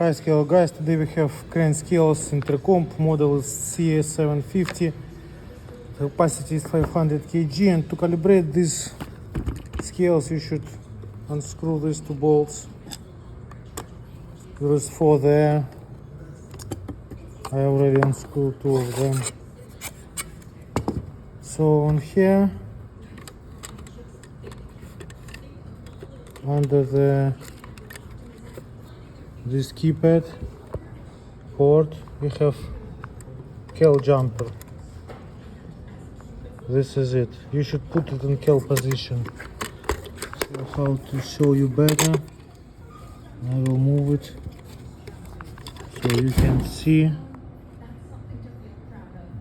Hi scale guys, today we have crane scales Intercomp, model is CS 750, capacity is 500 kg, and to calibrate these scales you should unscrew these two bolts. There is 4 there, I already unscrewed 2 of them. So on here, under this keypad port, we have cal jumper. This is it. You should put it in cal position. So how to show you better, I will move it so you can see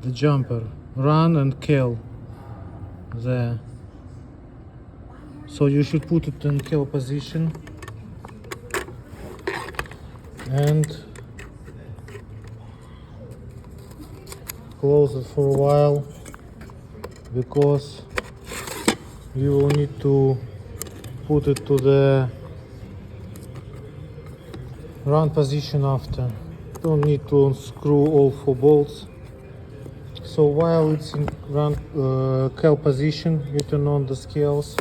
the jumper, run and cal there. So you should put it in cal position and close it for a while, because you will need to put it to the run position after. Don't need to unscrew all 4 bolts. So while it's in run cal position, you turn on the scales,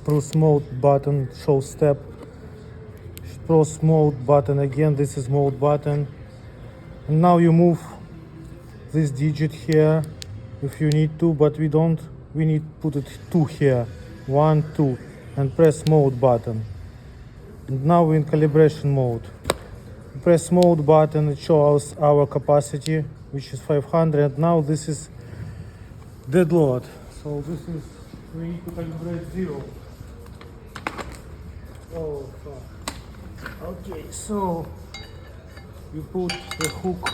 press mode button, show step, press mode button again, this is mode button, and now you move this digit here if you need to, but we don't, we need to put it 2 here, 1, 2, and press mode button. And now we're in calibration mode. Press mode button, it shows our capacity, which is 500. Now this is dead load, so this is, we need to calibrate 0. Oh fuck. Okay, so you put the hook,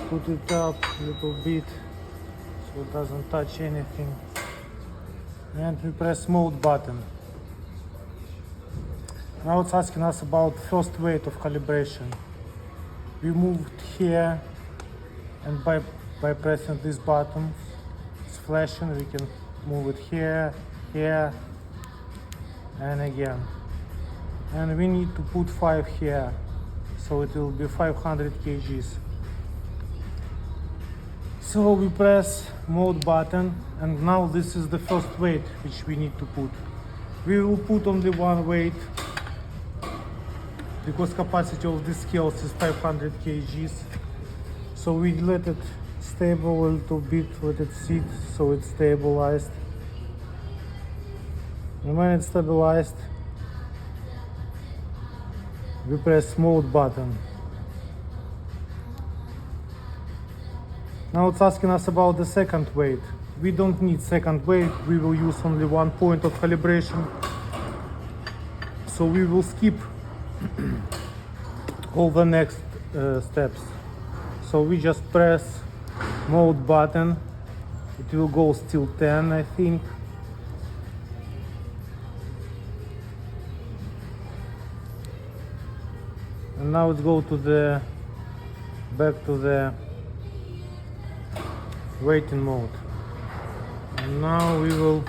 put it up a little bit so it doesn't touch anything, and we press mode button. Now it's asking us about first weight of calibration. We moved here, and by pressing this button, it's flashing, we can move it here, here, and again. And we need to put 5 here, so it will be 500 kgs. So we press mode button, and now this is the first weight which we need to put. We will put only 1 weight, because capacity of this scales is 500 kgs. So we let it stable a little bit, let it sit so it's stabilized. And when it's stabilized, we press mode button. Now it's asking us about the second weight. We don't need second weight, we will use only 1 point of calibration. So we will skip all the next steps. So we just press mode button, it will go still 10, I think. And now let's go to the back to the waiting mode. And now we will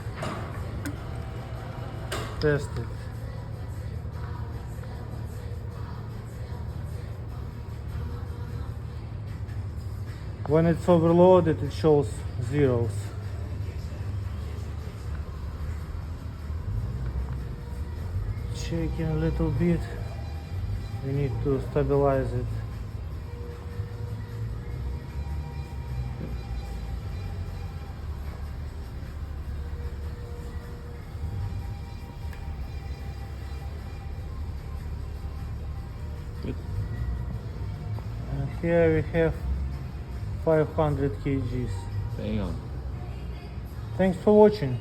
test it. When it's overloaded, it shows zeros. Shaking a little bit. We need to stabilize it. Good. And here we have 500 kgs. Bang on. Thanks for watching.